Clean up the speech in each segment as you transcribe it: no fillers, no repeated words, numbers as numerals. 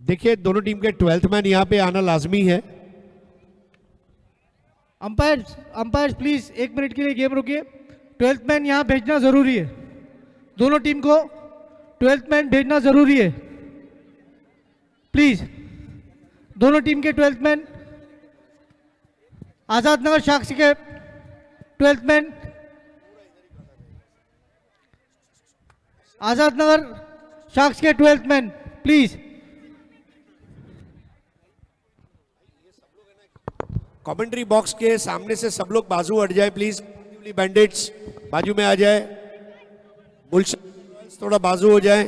देखिए दोनों टीम के 12th मैन यहाँ पे आना लाजमी है। अंपायर अंपायर प्लीज 1 मिनट के लिए गेम रुकिए। 12th मैन यहाँ भेजना जरूरी है, दोनों टीम को 12th मैन भेजना जरूरी है प्लीज। दोनों टीम के 12th man, Azad Nagar sharks के 12th man, Azad Nagar sharks के 12th man please. Commentary box के सामने से सब लोग बाजू हट जाए प्लीज। बैंडिट्स बाजू में आ जाए, बुल्स थोड़ा बाजू हो जाए।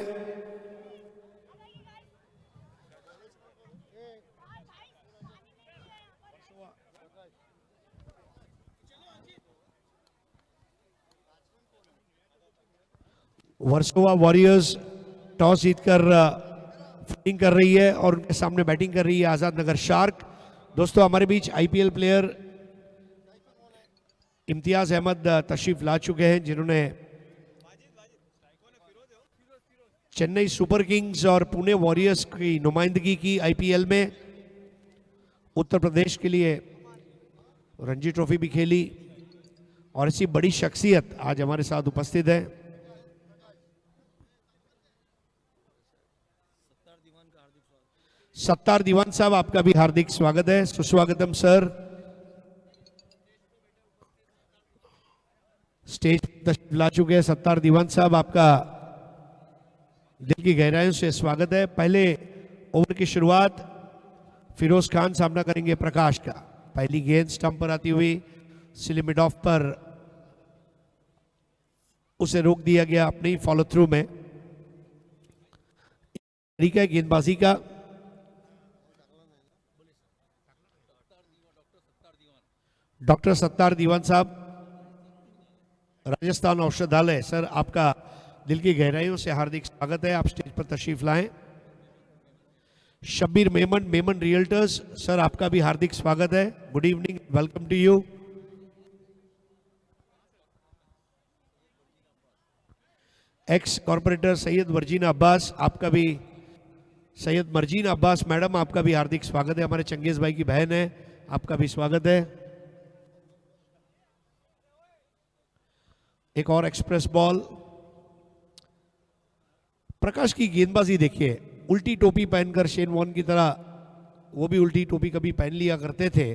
वर्सोवा वॉरियर्स टॉस जीतकर फील्डिंग कर रही है और उनके सामने बैटिंग कर रही है आजाद नगर शार्क। दोस्तों हमारे बीच आईपीएल प्लेयर इम्तियाज अहमद तशरीफ ला चुके हैं, जिन्होंने चेन्नई सुपर किंग्स और पुणे वॉरियर्स की नुमाइंदगी की आईपीएल में। उत्तर प्रदेश के लिए रणजी ट्रॉफी भी खेली और ऐसी बड़ी शख्सियत आज हमारे साथ उपस्थित है। सत्तार दीवान साहब आपका भी हार्दिक स्वागत है, सुस्वागतम सर। स्टेज तशरीफ ला चुके हैं सत्तार दीवान साहब, आपका दिल की गहराइयों से स्वागत है। पहले ओवर की शुरुआत फिरोज खान सामना करेंगे प्रकाश का। पहली गेंद स्टंप पर आती हुई सिली मिड ऑफ पर उसे रोक दिया गया अपनी फॉलो थ्रू में। तरीका है गेंदबाजी का। डॉक्टर सत्तार दीवान साहब, राजस्थान औषधालय, सर आपका दिल की गहराइयों से हार्दिक स्वागत है, आप स्टेज पर तशरीफ लाएं। शब्बीर मेमन, मेमन रियल्टर्स, सर आपका भी हार्दिक स्वागत है, good evening, welcome to you. Ex corporator Syed Marjeen Abbas, आपका भी, सैयद मर्जीन अब्बास मैडम आपका भी हार्दिक स्वागत है, हमारे चंगेज भाई की बहन है, आपका भी स्वागत है। एक और एक्सप्रेस बॉल। प्रकाश की गेंदबाजी देखिए, उल्टी टोपी पहनकर शेन वॉर्न की तरह वो भी उल्टी टोपी कभी पहन लिया करते थे।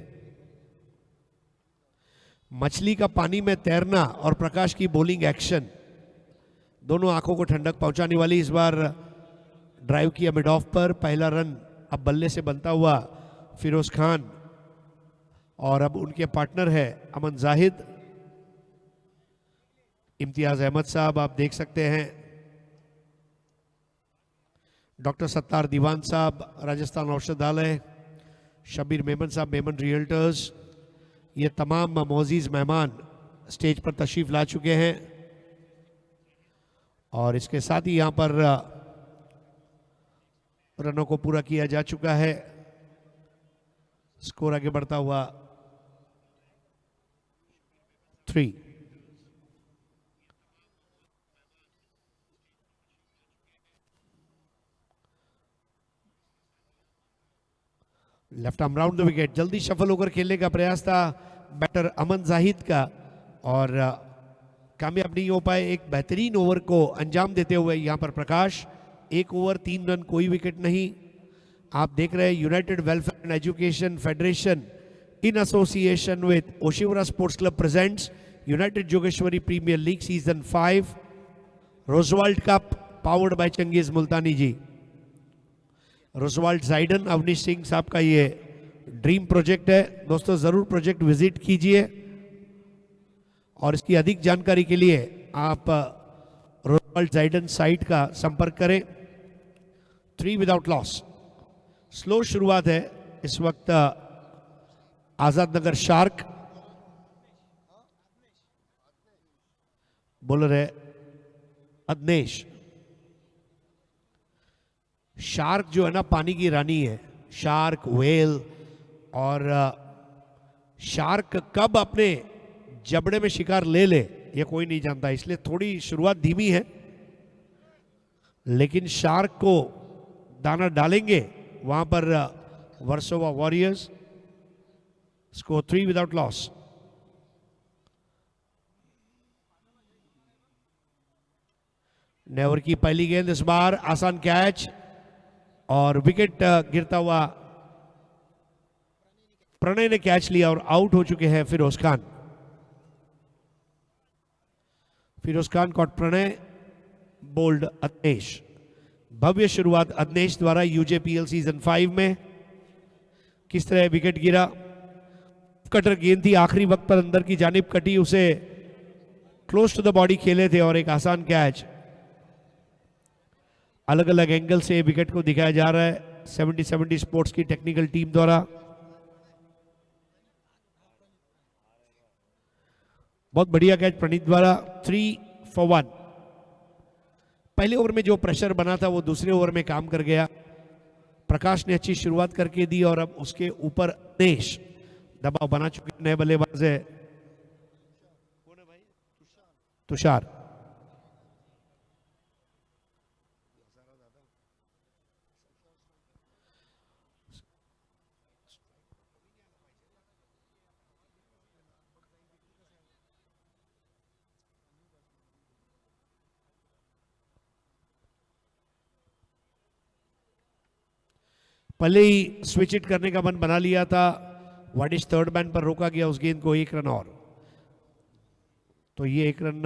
मछली का पानी में तैरना और प्रकाश की बॉलिंग एक्शन दोनों आंखों को ठंडक पहुंचाने वाली। इस बार ड्राइव किया मिड ऑफ पर, पहला रन अब बल्ले से बनता हुआ फिरोज खान और अब उनके पार्टनर है अमन जाहिद। इम्तियाज अहमद साहब आप देख सकते हैं, डॉक्टर सत्तार दीवान साहब राजस्थान औषधालय, शबीर मेमन साहब मेमन रियल्टर्स, ये तमाम मोअज़्ज़ीज़ मेहमान स्टेज पर तशरीफ ला चुके हैं। और इसके साथ ही यहाँ पर रनों को पूरा किया जा चुका है, स्कोर आगे बढ़ता हुआ 3। Left arm round the wicket, जल्दी शफल होकर खेलने का प्रयास था बैटर अमन जाहिद का और कामयाब नहीं हो पाए। एक बेहतरीन ओवर को अंजाम देते हुए यहाँ पर प्रकाश, 1 ओवर 3 रन, कोई विकेट नहीं। आप देख रहे हैं united welfare and education federation in association with Oshiwara sports club presents united Jogeshwari premiere league season 5 Rosewald cup powered by Changez Multani ji. Rosewald Jaiden Avnish Singh साहब का ये ड्रीम प्रोजेक्ट है। दोस्तों जरूर प्रोजेक्ट विजिट कीजिए और इसकी अधिक जानकारी के लिए आप रोजवाल्ड जाइडन साइट का संपर्क करें। 3 विदाउट लॉस, स्लो शुरुआत है इस वक्त आजाद नगर शार्क। बॉलर है अदनेश। शार्क जो है ना पानी की रानी है, शार्क, व्हेल, और शार्क कब अपने जबड़े में शिकार ले ले ये कोई नहीं जानता, इसलिए थोड़ी शुरुआत धीमी है, लेकिन शार्क को दाना डालेंगे वहां पर Versova warriors. Score 3 without loss. Never की पहली गेंद इस बार आसान कैच और विकेट गिरता हुआ प्रणय ने कैच लिया और आउट हो चुके हैं फिरोज खान। Firoz Khan caught Pranay, bowled Adnesh. भव्य शुरुआत अदनेश द्वारा यूजेपीएल सीजन 5 में। किस तरह विकेट गिरा, कटर गेंद थी, आखिरी वक्त पर अंदर की जानिब कटी, उसे क्लोज टू द बॉडी खेले थे और एक आसान कैच। अलग अलग एंगल से विकेट को दिखाया जा रहा है 70-70 स्पोर्ट्स की टेक्निकल टीम द्वारा। बहुत बढ़िया कैच प्रणीत द्वारा। 3 for 1। पहले ओवर में जो प्रेशर बना था वो दूसरे ओवर में काम कर गया। प्रकाश ने अच्छी शुरुआत करके दी और अब उसके ऊपर देश दबाव बना चुके नए बल्लेबाज है तुषार। पहले ही स्विच इट करने का मन बना लिया था, वाडिश थर्ड मैन पर रोका गया उस गेंद को, 1 रन और, तो ये 1 रन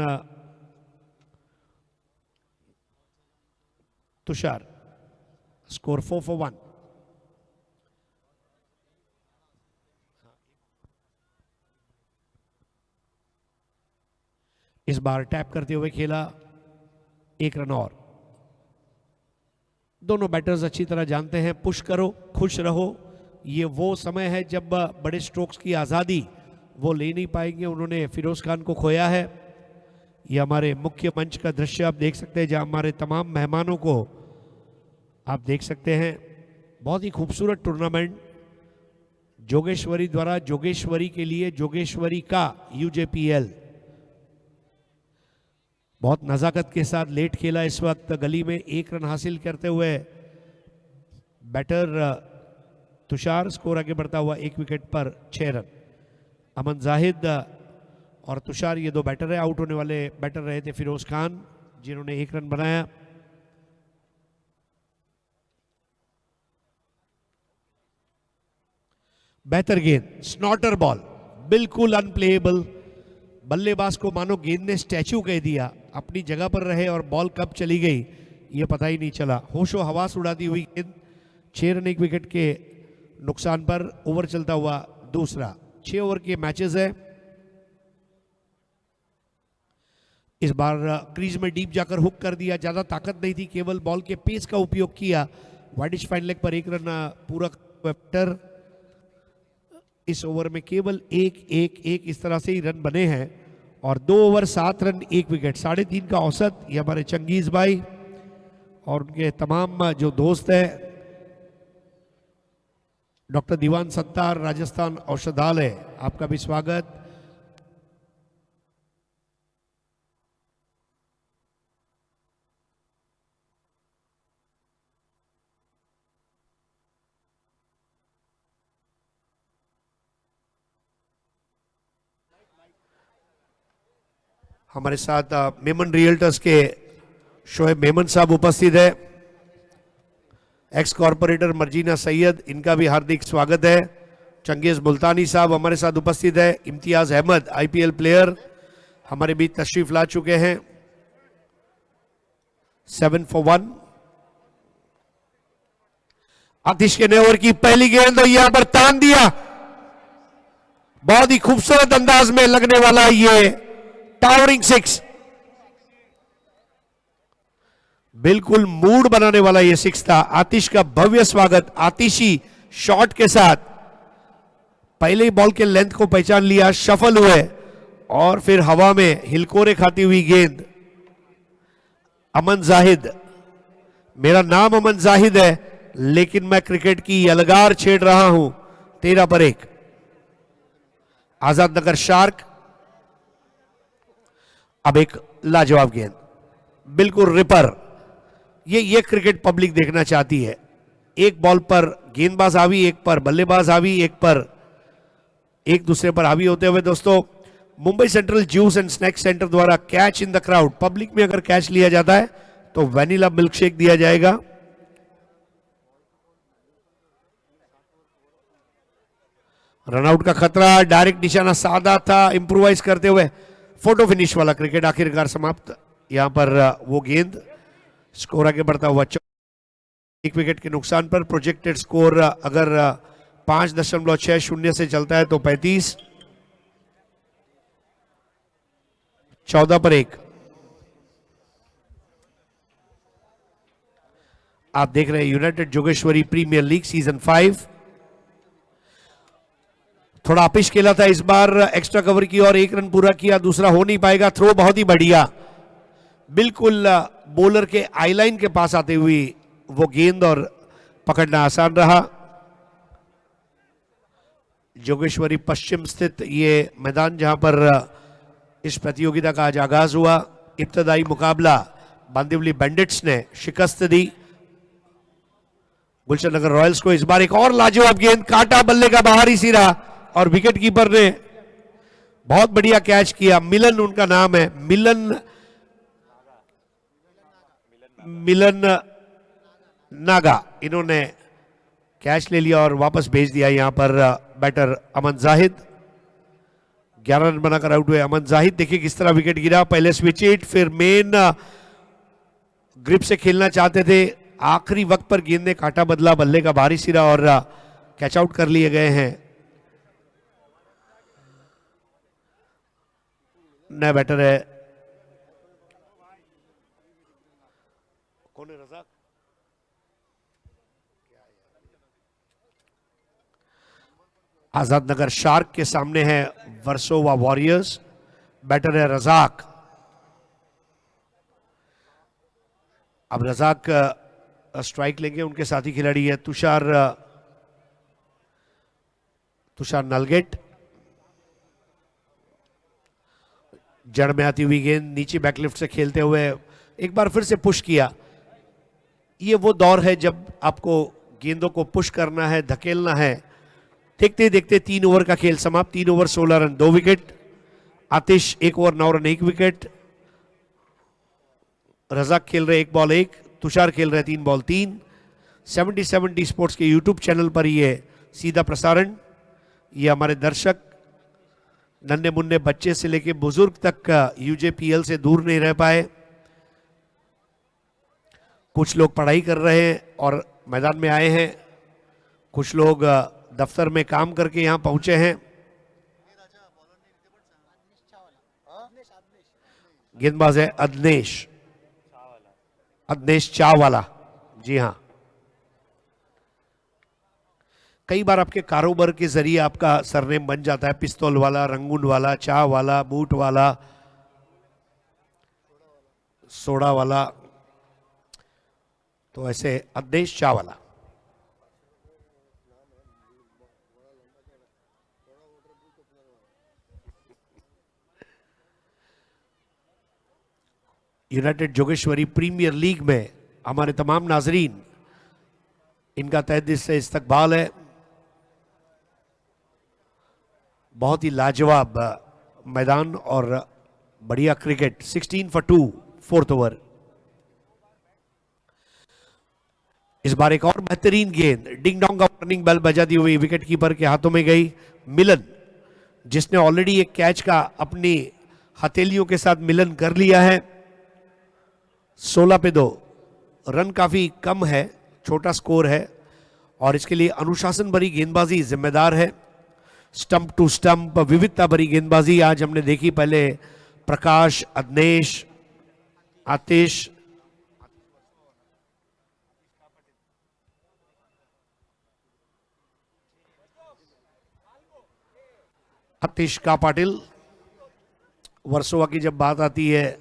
तुषार। Score 4 for 1। इस बार टैप करते हुए खेला, 1 रन और। दोनों बैटर्स अच्छी तरह जानते हैं पुश करो खुश रहो, ये वो समय है जब बड़े स्ट्रोक्स की आज़ादी वो ले नहीं पाएंगे। उन्होंने फिरोज खान को खोया है। ये हमारे मुख्य मंच का दृश्य आप देख सकते हैं जहां हमारे तमाम मेहमानों को आप देख सकते हैं। बहुत ही खूबसूरत टूर्नामेंट जोगेश्वरी द्वारा जोगेश्वरी के लिए, जोगेश्वरी का यूजेपीएल बहुत नजाकत के साथ लेट खेला। इस वक्त गली में 1 रन हासिल करते हुए बैटर तुषार, स्कोर आगे बढ़ता हुआ 1 विकेट पर 6 रन। अमन जाहिद और तुषार ये 2 बैटर है। आउट होने वाले बैटर रहे थे फिरोज खान जिन्होंने 1 रन बनाया। बेहतर गेंद, स्नॉटर बॉल, बिल्कुल अनप्लेएबल। बल्लेबाज को मानो गेंद ने स्टैचू कह दिया, अपनी जगह पर रहे और बॉल कब चली गई ये पता ही नहीं चला। होशो हवास उड़ाती हुई गेंद, 6 रन 1 विकेट के नुकसान पर। ओवर चलता हुआ दूसरा, 6 ओवर के मैचेस है। इस बार क्रीज में डीप जाकर हुक कर दिया, ज्यादा ताकत नहीं थी, केवल बॉल के पेस का उपयोग किया। वाइडिश फाइन लेग पर 1 रन पूरा बैटर। इस ओवर में केवल 1-1-1 इस तरह से ही रन बने हैं और 2 ओवर 7 रन 1 विकेट, 3.5 का औसत। ये हमारे चंगेज भाई और उनके तमाम जो दोस्त हैं, डॉक्टर दीवान सत्तार, राजस्थान औषधालय, आपका भी स्वागत। हमारे साथ मेमन रियल्टर्स के शोएब मेमन साहब उपस्थित है, एक्स कॉर्पोरेटर मर्जीना सैयद, इनका भी हार्दिक स्वागत है। चंगेज मुल्तानी साहब हमारे साथ उपस्थित है। इम्तियाज अहमद आईपीएल प्लेयर हमारे बीच तशरीफ ला चुके हैं। 7 for 1। आतिश के नए ओवर की पहली गेंद और यहां पर तान दिया, बहुत ही खूबसूरत अंदाज में लगने वाला ये टावरिंग 6, बिल्कुल मूड बनाने वाला ये 6 था। आतिश का भव्य स्वागत, आतिशी शॉट के साथ पहले ही बॉल के लेंथ को पहचान लिया, शफल हुए और फिर हवा में हिलकोरे खाती हुई गेंद। अमन जाहिद मेरा नाम अमन जाहिद है, लेकिन मैं क्रिकेट की यलगार छेड़ रहा हूं। 13 पर 1। आजाद नगर शार्क। अब एक लाजवाब गेंद, बिल्कुल रिपर। ये क्रिकेट पब्लिक देखना चाहती है। एक बॉल पर गेंदबाज हावी, एक पर बल्लेबाज हावी, एक पर एक दूसरे पर हावी होते हुए दोस्तों Mumbai central juice and snacks centre द्वारा catch in the crowd, public में अगर कैच लिया जाता है तो वैनिला मिल्क शेक दिया जाएगा। रनआउट का खतरा, डायरेक्ट निशाना साधा था, इंप्रोवाइज करते हुए फोटो फिनिश वाला क्रिकेट आखिरकार समाप्त। यहां पर वो गेंद स्कोर आगे बढ़ता हुआ 1 विकेट के नुकसान पर। प्रोजेक्टेड स्कोर अगर 5.60 से चलता है तो 35। 14 पर 1। आप देख रहे हैं United Jogeshwari premiere league season 5। थोड़ा अपिश खेला था इस बार, एक्स्ट्रा कवर की और 1 रन पूरा किया, दूसरा हो नहीं पाएगा। थ्रो बहुत ही बढ़िया, बिल्कुल बॉलर के आई लाइन के पास आते हुए वो गेंद और पकड़ना आसान रहा। जोगेश्वरी पश्चिम स्थित ये मैदान जहां पर इस प्रतियोगिता का आज आगाज हुआ। इब्तदाई मुकाबला बांदिवली बैंडिट्स ने शिकस्त दी गुलशन नगर रॉयल्स को। इस बार एक और लाजवाब गेंद, काटा बल्ले का बाहरी सिरा और विकेट कीपर ने बहुत बढ़िया कैच किया। मिलन उनका नाम है, मिलन नागा। इन्होंने कैच ले लिया और वापस भेज दिया यहां पर बैटर अमन जाहिद। 11 रन बनाकर आउट हुए अमन जाहिद। देखिए किस तरह विकेट गिरा, पहले स्विच इट, फिर मेन ग्रिप से खेलना चाहते थे, आखिरी वक्त पर गेंद ने काटा बदला, बल्ले का भारी सिरा और कैच आउट कर लिए गए हैं। नया बैटर है, कौन है? रजाक। आजाद नगर शार्क के सामने है वर्सोवा वॉरियर्स। बैटर है रजाक। अब रजाक स्ट्राइक लेंगे, उनके साथी खिलाड़ी है तुषार नलगेट। जड़ में आती हुई गेंद नीचे बैकलिफ्ट से खेलते हुए एक बार फिर से पुश किया। ये वो दौर है जब आपको गेंदों को पुश करना है, धकेलना है। देखते देखते 3 ओवर का खेल समाप्त। 3 ओवर 16 रन 2 विकेट। आतिश 1 ओवर 9 रन 1 विकेट। रजाक खेल रहे 1 बॉल 1, तुषार खेल रहे 3 बॉल 3। 70 स्पोर्ट्स के यूट्यूब चैनल पर ये सीधा प्रसारण। ये हमारे दर्शक नन्हे मुन्ने बच्चे से लेके बुजुर्ग तक यूजेपीएल से दूर नहीं रह पाए। कुछ लोग पढ़ाई कर रहे हैं और मैदान में आए हैं, कुछ लोग दफ्तर में काम करके यहां पहुंचे हैं। गेंदबाज है अदनेश चावाला। जी हां, कई बार आपके कारोबार के जरिए आपका सरनेम बन जाता है, पिस्तौल वाला, रंगून वाला, चाह वाला, बूट वाला, सोडा वाला। तो ऐसे अदनेश चावाला। यूनाइटेड जोगेश्वरी प्रीमियर लीग में हमारे तमाम नाजरीन, इनका तहे दिल से इस्तकबाल है। बहुत ही लाजवाब मैदान और बढ़िया क्रिकेट। 16 for 2 4th over. इस बार एक और बेहतरीन गेंद, डिंग डोंग का वार्निंग बेल बजाती हुई विकेट कीपर के हाथों में गई। मिलन, जिसने ऑलरेडी एक कैच का अपनी हथेलियों के साथ मिलन कर लिया है। 16 पे 2 रन काफी कम है, छोटा स्कोर है और इसके लिए अनुशासन भरी गेंदबाजी जिम्मेदार है। स्टंप टू स्टंप विविधता भरी गेंदबाजी आज हमने देखी। पहले प्रकाश, अदनेश, आतिश, का पाटिल। वर्सोवा की जब बात आती है,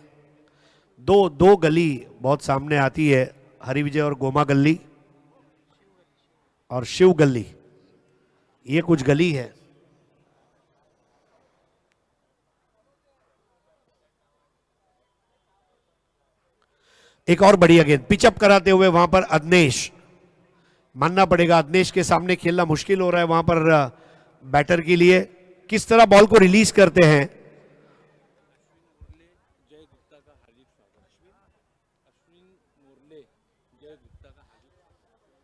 दो गली बहुत सामने आती है, हरिविजय और गोमा गली और शिव गली, ये कुछ गली है। एक और बढ़िया गेंद पिचअप कराते हुए वहां पर अदनेश, मानना पड़ेगा अदनेश के सामने खेलना मुश्किल हो रहा है वहां पर बैटर के लिए। किस तरह बॉल को रिलीज करते हैं।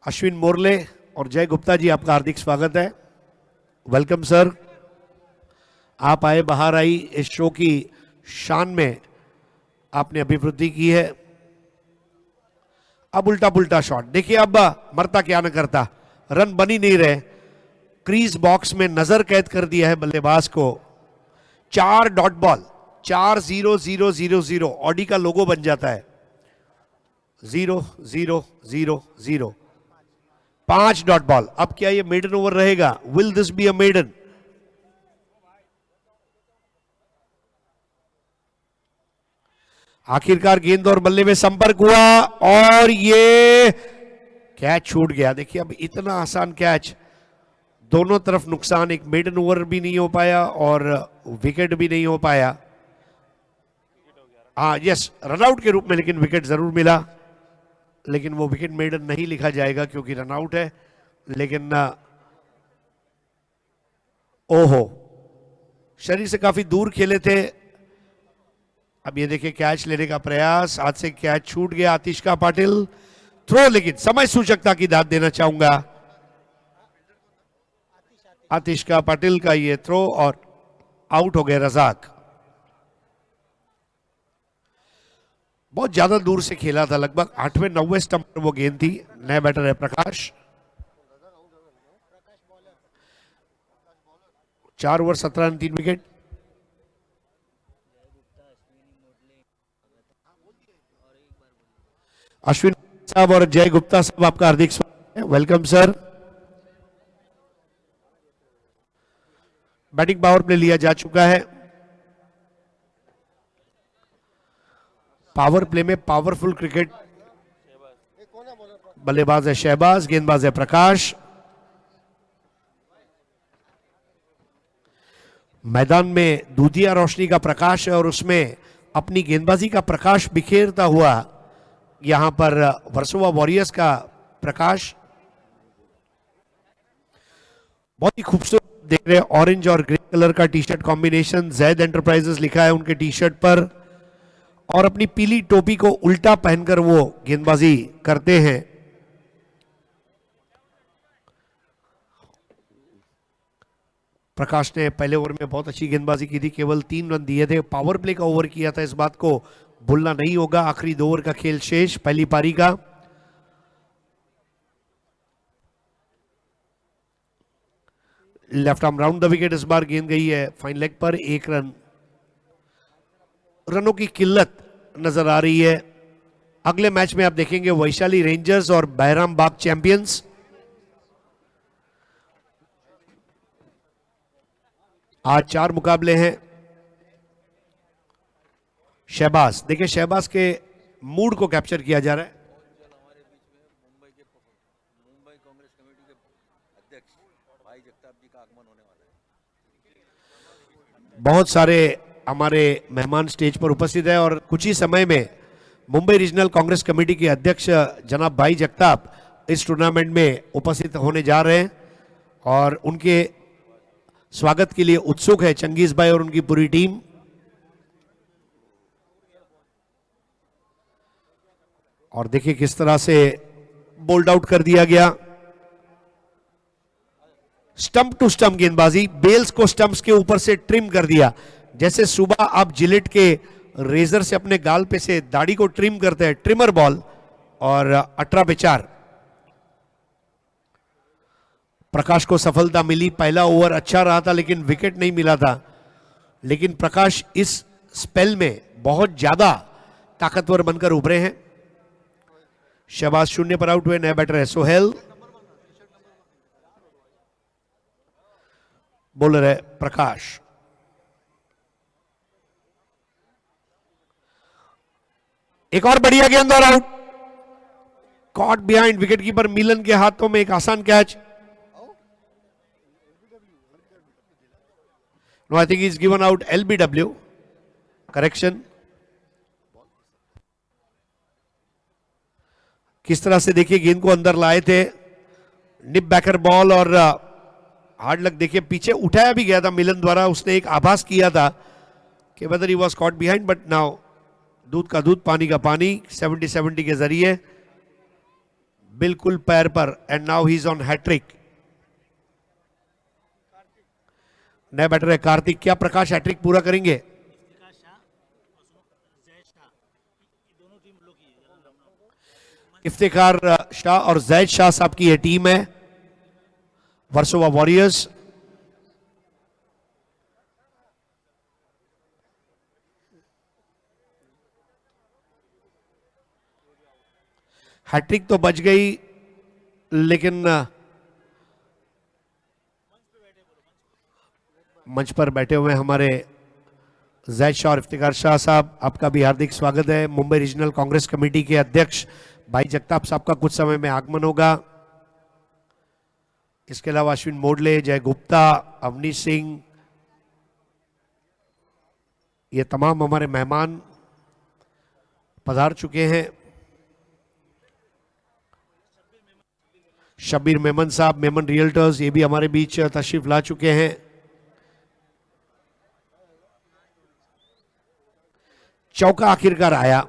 अश्विन मोरले और जय गुप्ता जी, आपका हार्दिक स्वागत है। Welcome sir. आप आए बाहर आई इस शो की शान में आपने अभिवृद्धि की है। अब उल्टा पुल्टा शॉट देखिए, अब मरता क्या न करता, रन बन ही नहीं रहे। क्रीज बॉक्स में नजर कैद कर दिया है बल्लेबाज को। 4 डॉट बॉल, 4-0-0-0-0 ऑडी का लोगो बन जाता है। 0-0-0-0 5 डॉट बॉल। अब क्या ये मेडन ओवर रहेगा? Will this be a maiden? आखिरकार गेंद और बल्ले में संपर्क हुआ और ये कैच छूट गया। देखिए अब इतना आसान कैच, दोनों तरफ नुकसान, एक मेडन ओवर भी नहीं हो पाया और विकेट भी नहीं हो पाया। हाँ यस, रनआउट के रूप में लेकिन विकेट जरूर मिला, लेकिन वो विकेट मेडन नहीं लिखा जाएगा क्योंकि रनआउट है। लेकिन ओहो, शरीर से काफी दूर खेले थे। अब ये देखिए कैच लेने का प्रयास, हाथ से कैच छूट गया। आतिशका पाटिल थ्रो, लेकिन समय सूचकता की दाद देना चाहूंगा आतिशका पाटिल का ये थ्रो और आउट हो गए रजाक। बहुत ज्यादा दूर से खेला था, लगभग 8वें-9वें स्टंप पर वो गेंद थी। नया बैटर है प्रकाश। 4 ओवर 17 रन 3 विकेट। अश्विन साहब और जय गुप्ता साहब, आपका हार्दिक स्वागत है। Welcome sir. Batting power play लिया जा चुका है। पावर प्ले में पावरफुल क्रिकेट, बल्लेबाज है शहबाज, गेंदबाज है प्रकाश। मैदान में दूधिया रोशनी का प्रकाश है और उसमें अपनी गेंदबाजी का प्रकाश बिखेरता हुआ यहां पर वर्सोवा वॉरियर्स का प्रकाश। बहुत ही खूबसूरत देख रहे हैं, ऑरेंज और ग्रे कलर का T shirt combination, Zaid enterprises लिखा है उनके टी शर्ट पर, और अपनी पीली टोपी को उल्टा पहनकर वो गेंदबाजी करते हैं। प्रकाश ने पहले ओवर में बहुत अच्छी गेंदबाजी की थी, केवल 3 रन दिए थे। पावर प्ले का ओवर किया था, इस बात को भूलना नहीं होगा। आखिरी 2 ओवर का खेल शेष पहली पारी का। Left arm round the wicket, इस बार गेंद गई है फाइन लेग पर। 1 रन, रनों की किल्लत नजर आ रही है। अगले मैच में आप देखेंगे वैशाली रेंजर्स और बहराम बाग चैंपियंस। आज 4 मुकाबले हैं। शहबाज, देखिए शहबाज के मूड को कैप्चर किया जा रहा है। बहुत सारे हमारे मेहमान स्टेज पर उपस्थित है और कुछ ही समय में मुंबई रीजनल कांग्रेस कमेटी के अध्यक्ष जनाब भाई जगताप इस टूर्नामेंट में उपस्थित होने जा रहे हैं और उनके स्वागत के लिए उत्सुक है चंगेज भाई और उनकी पूरी टीम। और देखिए किस तरह से बोल्ड आउट कर दिया गया। स्टंप टू स्टंप गेंदबाजी, बेल्स को स्टंप्स के ऊपर से ट्रिम कर दिया। जैसे सुबह आप जिलेट के रेजर से अपने गाल पे से दाढ़ी को ट्रिम करते हैं, ट्रिमर बॉल, और 18 पे 4। प्रकाश को सफलता मिली। पहला ओवर अच्छा रहा था लेकिन विकेट नहीं मिला था, लेकिन प्रकाश इस स्पेल में बहुत ज्यादा ताकतवर बनकर उभरे हैं। शहबाज 0 पर आउट हुए। नया बैटर है सोहेल, बॉलर है प्रकाश। एक और बढ़िया गेंद और out. Caught behind, wicket keeper Milan के हाथों में एक आसान catch. No, I think is given out LBW. Correction. किस तरह से देखिए गेंद को अंदर लाए थे. निप बैकर बॉल और हार्ड लक. देखिए पीछे उठाया भी गया था मिलन द्वारा. उसने एक आभास किया था कि weather he was caught behind, but now दूध का दूध पानी का पानी 70-70 के जरिए बिल्कुल पैर पर. And now he is on hat-trick. नया बैटर है कार्तिक. क्या प्रकाश हैट्रिक पूरा करेंगे? इफ्तिखार शाह और जैद शाह साहब की यह टीम है, वर्सोवा वॉरियर्स. हैट्रिक तो बच गई, लेकिन मंच पर बैठे हुए हमारे जैद शाह और इफ्तिखार शाह साहब, आपका भी हार्दिक स्वागत है. मुंबई रीजनल कांग्रेस कमेटी के अध्यक्ष भाई जगताप साहब का कुछ समय में आगमन होगा. इसके अलावा अश्विन मोडले, जय गुप्ता, अवनीश सिंह, ये तमाम हमारे मेहमान पधार चुके हैं. शब्बीर मेमन साहब, मेमन रियल्टर्स, ये भी हमारे बीच तशरीफ ला चुके हैं. चौका आखिरकार आया.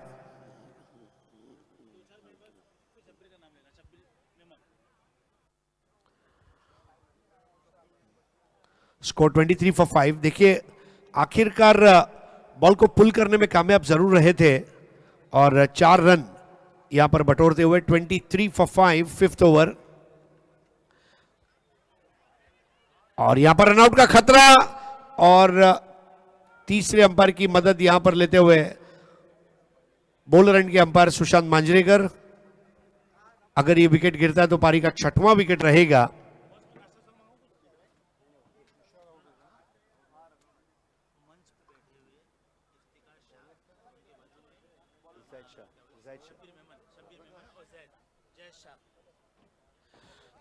Score 23 for 5. देखिए आखिरकार बॉल को पुल करने में कामयाब जरूर रहे थे और 4 रन यहां पर बटोरते हुए 23 फॉर 5 फिफ्थ ओवर. और यहां पर रनआउट का खतरा और तीसरे अंपायर की मदद यहां पर लेते हुए बॉलर एंड के अंपायर सुशांत मांजरेकर. अगर ये विकेट गिरता है तो पारी का 6वां विकेट रहेगा.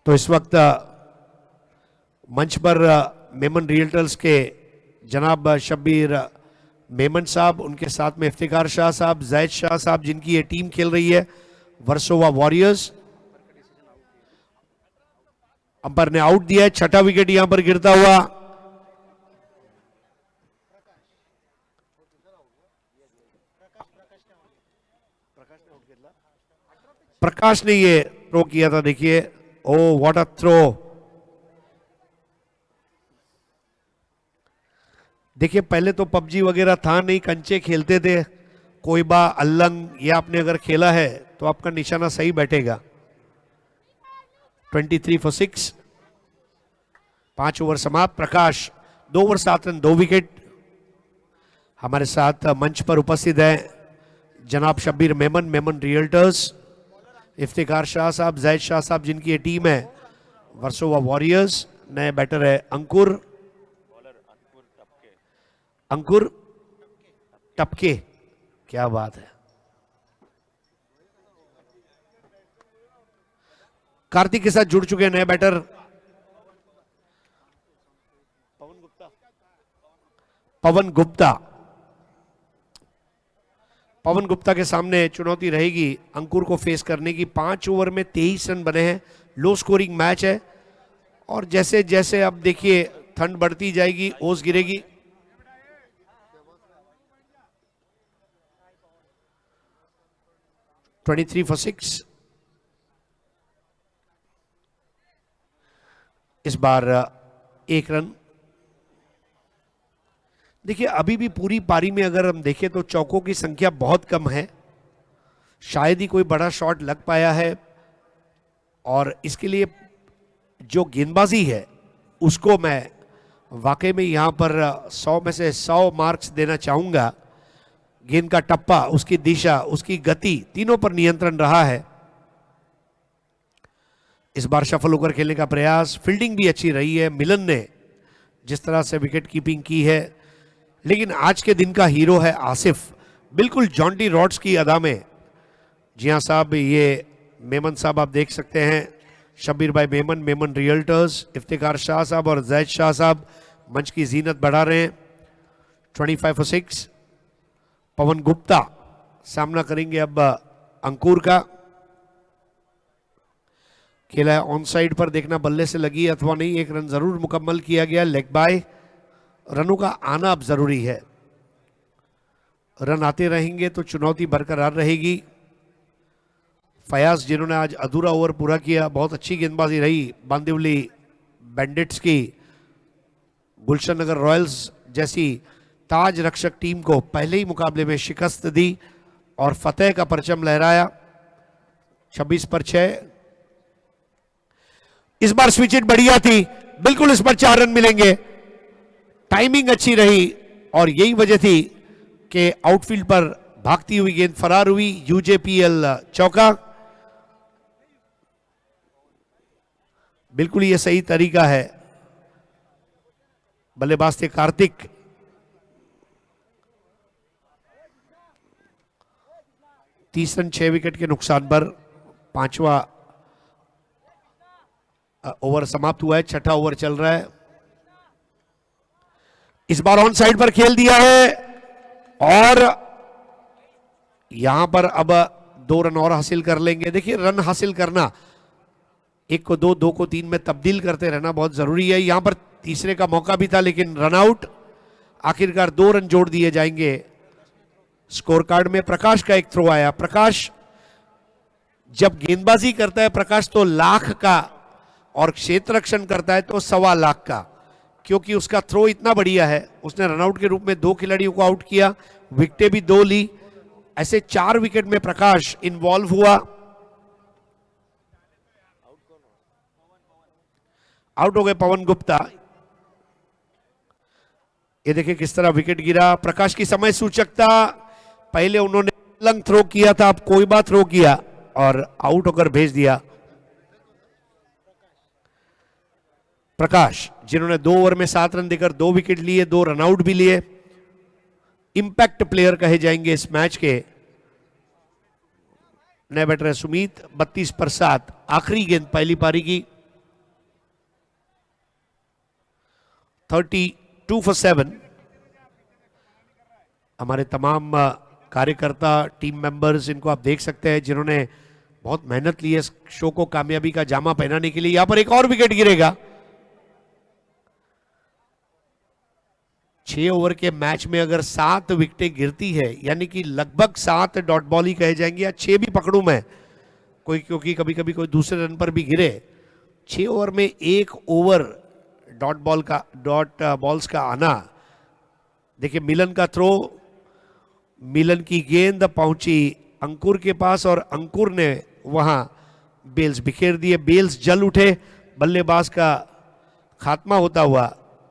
तो इस वक्त मंच पर मेमन रियल्टर्स के जनाब शब्बीर मेमन साहब, उनके साथ में इफ्तिखार शाह साहब, जैद शाह साहब, जिनकी ये टीम खेल रही है वर्सोवा वॉरियर्स. अंपायर ने आउट दिया है. 6ठा विकेट यहां पर गिरता हुआ. प्रकाश ने ये थ्रो किया था. देखिए, ओ व्हाट अ थ्रो. देखिए पहले तो पबजी वगैरह था नहीं, कंचे खेलते थे, कोईबा, अल्लंग, ये आपने अगर खेला है तो आपका निशाना सही बैठेगा. 23 फॉर 6. 5 ओवर समाप्त. प्रकाश 2 ओवर 7 रन 2 विकेट. हमारे साथ मंच पर उपस्थित है जनाब शब्बीर मेमन, मेमन रियल्टर्स, इफ्तिखार शाह साहब, जैद शाह साहब, जिनकी ये टीम है वर्सोवा वॉरियर्स. नए बैटर है अंकुर टपके. क्या बात है. कार्तिक के साथ जुड़ चुके हैं नए बैटर पवन गुप्ता के सामने चुनौती रहेगी अंकुर को फेस करने की. 5 ओवर में 23 रन बने हैं. लो स्कोरिंग मैच है और जैसे जैसे अब देखिए ठंड बढ़ती जाएगी, ओस गिरेगी. (23 for 6). इस बार 1 रन. देखिए अभी भी पूरी पारी में अगर हम देखें तो चौकों की संख्या बहुत कम है. शायद ही कोई बड़ा शॉट लग पाया है और इसके लिए जो गेंदबाजी है उसको मैं वाकई में यहां पर 100 में से 100 मार्क्स देना चाहूंगा. गेंद का टप्पा, उसकी दिशा, उसकी गति, तीनों पर नियंत्रण रहा है. इस बार शफल होकर खेलने का प्रयास. फील्डिंग भी अच्छी रही है मिलन ने, जिस तरह से विकेट कीपिंग की है. लेकिन आज के दिन का हीरो है आसिफ, बिल्कुल जॉन्टी रॉड्स की अदा में. जी हाँ साहब, ये मेमन साहब आप देख सकते हैं, शब्बीर भाई मेमन, मेमन रियल्टर्स, इफ्तिकार शाह साहब और जैद शाह साहब मंच की जीनत बढ़ा रहे हैं। 25 for 6। पवन गुप्ता सामना करेंगे अब अंकुर का। खेला है ऑन साइड पर, देखना बल्ले से लगी अथवा नहीं। एक रन जरूर मुकम्मल किया गया, लेग बाय। रनों का आना अब जरूरी है, रन आते रहेंगे तो चुनौती बरकरार रहेगी। फयाज जिन्होंने आज अधूरा ओवर पूरा किया, बहुत अच्छी गेंदबाजी रही बांदिवली बैंडिट्स की। गुलशन नगर रॉयल्स जैसी ताज रक्षक टीम को पहले ही मुकाबले में शिकस्त दी और फतेह का परचम लहराया। 26 पर 6। इस बार स्विच हिट बढ़िया थी, बिल्कुल इस पर 4 रन मिलेंगे। टाइमिंग अच्छी रही और यही वजह थी कि आउटफील्ड पर भागती हुई गेंद फरार हुई। यूजेपीएल चौका, बिल्कुल ये सही तरीका है। बल्लेबाज थे कार्तिक। तीस रन 6 विकेट के नुकसान पर 5वां ओवर समाप्त हुआ है, 6ठा ओवर चल रहा है। इस बार ऑन साइड पर खेल दिया है और यहां पर अब 2 रन और हासिल कर लेंगे। देखिए रन हासिल करना, 1 को 2, 2 को 3 में तब्दील करते रहना बहुत जरूरी है। यहां पर तीसरे का मौका भी था लेकिन रन आउट। आखिरकार 2 रन जोड़ दिए जाएंगे। स्कोर कार्ड में प्रकाश का एक थ्रो आया। प्रकाश जब गेंदबाजी करता है प्रकाश तो लाख का, और क्षेत्र रक्षण करता है तो 1.25 लाख का, क्योंकि उसका थ्रो इतना बढ़िया है। उसने रनआउट के रूप में 2 खिलाड़ियों को आउट किया, विकेटें भी 2 ली। ऐसे 4 विकेट में प्रकाश इन्वॉल्व हुआ। आउट हो गए पवन गुप्ता। ये देखिए किस तरह विकेट गिरा। प्रकाश की समय सूचकता, पहले उन्होंने लंग थ्रो किया था, अब कोई बात थ्रो किया और आउट होकर भेज दिया। प्रकाश जिन्होंने 2 ओवर में 7 रन देकर 2 विकेट लिए, 2 रन आउट भी लिए, इंपैक्ट प्लेयर कहे जाएंगे इस मैच के। नए बैटर है सुमीत। 32 पर 7, आखिरी गेंद पहली पारी की। 32 for 7। हमारे तमाम कार्यकर्ता, टीम मेंबर्स, इनको आप देख सकते हैं जिन्होंने बहुत मेहनत ली है इस शो को कामयाबी का जामा पहनाने के लिए। यहां पर एक और विकेट गिरेगा। 6 ओवर के मैच में अगर 7 विकेटें गिरती है, यानी कि लगभग 7 डॉट बॉल ही कहे जाएंगे, या 6 भी पकड़ूं मैं कोई, क्योंकि कभी कभी कोई दूसरे रन पर भी गिरे। 6 ओवर में 1 ओवर डॉट बॉल्स का आना। देखिए मिलन का थ्रो, मिलन की गेंद पहुंची अंकुर के पास और अंकुर ने वहां बेल्स बिखेर दिए। बेल्स जल उठे, बल्लेबाज का खात्मा होता हुआ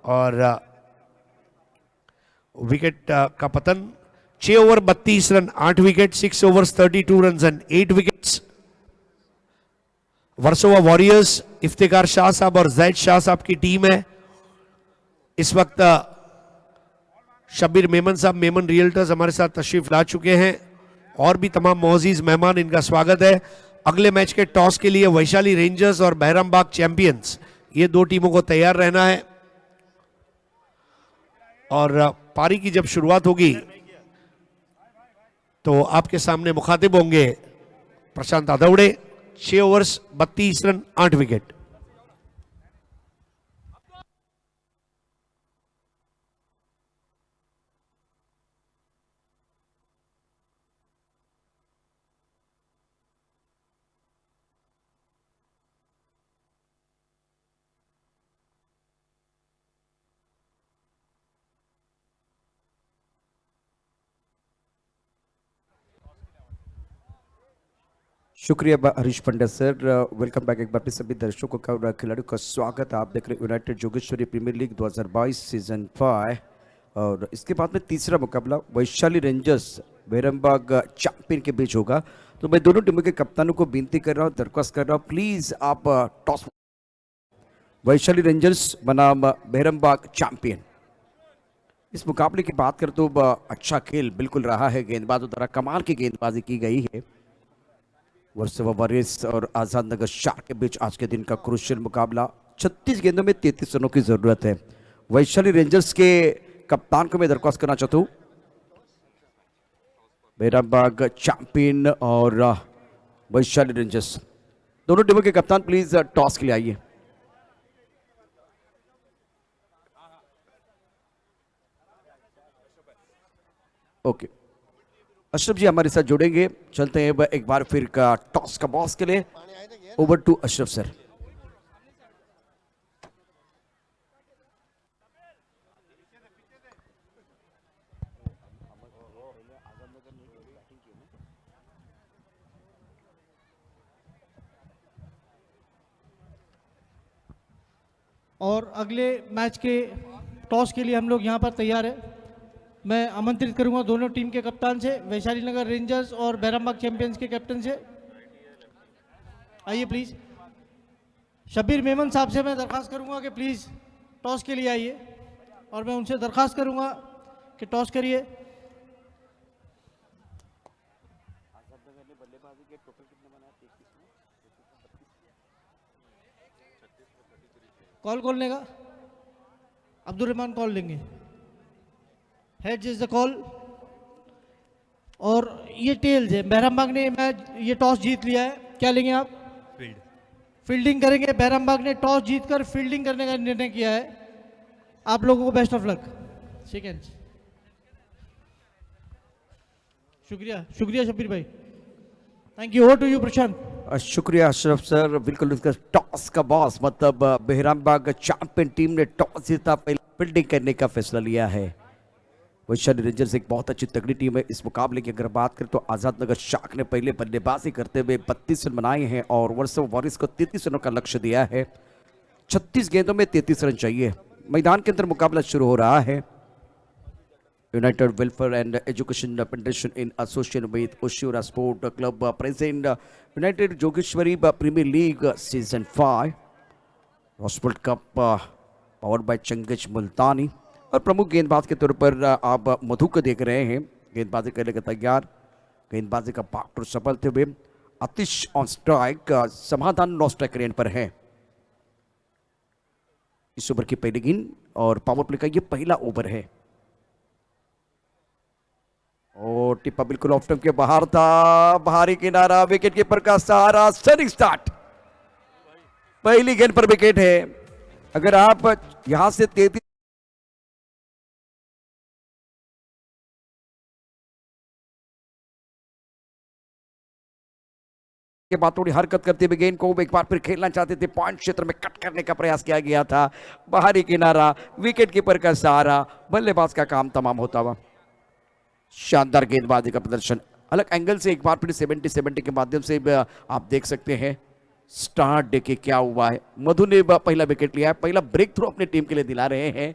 और विकेट का पतन। 6 over 32 run 8 wicket, 6 overs 32 run and 8 wickets. Versova warriors, Iftikhar Shah साहब और जैद शाह साहब की टीम है। इस वक्त शब्बीर मेमन साहब, मेमन रियल्टर्स हमारे साथ तशरीफ ला चुके हैं और भी तमाम मोअज़्ज़ीज़ मेहमान, इनका स्वागत है। अगले मैच के टॉस के लिए वैशाली रेंजर्स और बहरामबाग चैंपियंस, ये 2 टीमों को तैयार रहना है। और पारी की जब शुरुआत होगी तो आपके सामने मुखातिब होंगे प्रशांत आदवड़े। 6 ओवर्स 32 रन 8 विकेट। शुक्रिया Harish Pandya sir. Welcome back एक बार फिर सभी दर्शकों का और खिलाड़ियों का स्वागत है। आप देख रहे हैं United Jogeshwari premiere League 2022 season 5 और इसके बाद में तीसरा मुकाबला वैशाली रेंजर्स बहरामबाग चैंपियन के बीच होगा। तो मैं दोनों टीमों के कप्तानों को विनती कर रहा हूँ, दरख्वास्त कर रहा हूँ, प्लीज आप टॉस। वैशाली रेंजर्स बनाम बहरामबाग चैंपियन। इस मुकाबले की बात करें तो अच्छा खेल बिल्कुल रहा है, गेंदबाजों द्वारा कमाल की गेंदबाजी की गई है। वर्सोवा वॉरियर्स और आजाद नगर शार्क के बीच आज के दिन का क्रूशियल मुकाबला। 36 गेंदों में 33 रनों की जरूरत है। वैशाली रेंजर्स के कप्तान को मैं दरख्वास्त करना चाहता हूँ, बैरामबाग चैंपियन और वैशाली रेंजर्स दोनों टीमों के कप्तान प्लीज टॉस के लिए आइए। ओके, अशरफ जी हमारे साथ जुड़ेंगे। चलते हैं एक बार फिर का टॉस का बॉस के लिए। Over to Ashraf sir. और अगले मैच के टॉस के लिए हम लोग यहाँ पर तैयार है। मैं आमंत्रित करूंगा दोनों टीम के कप्तान से, वैशाली नगर रेंजर्स और बैरामबाग चैंपियंस के कैप्टन से। आइए प्लीज़। शब्बीर मेमन साहब से मैं दरख्वास्त करूंगा कि प्लीज़ टॉस के लिए आइए, और मैं उनसे दरख्वास्त करूंगा कि टॉस करिए। कॉल कौन लेगा? अब्दुल रहमान कॉल लेंगे। हेड्स इज द कॉल और ये टेल्स है। बैरामबाग ने मैच ये टॉस जीत लिया है। क्या लेंगे आप? फील्डिंग करेंगे। बैरामबाग ने टॉस जीतकर फील्डिंग करने का निर्णय किया है। आप लोगों को बेस्ट ऑफ लक। सेकेंड। शुक्रिया, शुक्रिया शब्बीर भाई। Thank you. Over to you Prashant. शुक्रिया अशरफ सर। बिल्कुल उसका टॉस का बॉस मतलब बैरामबाग चैंपियन टीम ने टॉस जीता, पहले फील्डिंग करने का फैसला लिया है। वैशाली रेंजर्स एक बहुत अच्छी तगड़ी टीम है। इस मुकाबले की अगर बात करें तो आजाद नगर शार्क ने पहले बल्लेबाजी करते हुए 32 रन बनाए हैं और वर्सोवा वॉरियर्स को 33 रनों का लक्ष्य दिया है। 36 गेंदों में 33 रन चाहिए। मैदान के अंदर मुकाबला शुरू हो रहा है। United welfare and education federation in association with Oshiwara sport club present united Jogeshwari premiere league season 5 hospital cup powered by Changez Multani. और प्रमुख गेंदबाज के तौर पर आप मधु को देख रहे हैं। गेंदबाजी करने का तैयार, गेंदबाजी का पार्टनर सफल थे हुए। आतिश ऑन स्ट्राइक, समाधान नो स्ट्राइक रेंज पर है। इस ओवर की पहली गेंद और पावर प्ले का ये पहला ओवर है। और टिप्पा बिल्कुल ऑफ स्टंप के बाहर था। बाहरी किनारा, विकेट कीपर का सहारा, स्टनिंग स्टार्ट। पहली गेंद पर विकेट है। अगर आप यहां से 33 के बाद थोड़ी हरकत करते हुए गेंद को एक बार फिर खेलना चाहते थे, पॉइंट क्षेत्र में कट करने का प्रयास किया गया था। बाहरी किनारा, विकेट कीपर का सहारा, बल्लेबाज का काम तमाम होता हुआ। शानदार गेंदबाजी का प्रदर्शन। अलग एंगल से एक बार फिर 70-70 के माध्यम से आप देख सकते हैं स्टार्ट देखे क्या हुआ है। मधु ने पहला विकेट लिया है। पहला ब्रेक थ्रू अपनी टीम के लिए दिला रहे हैं।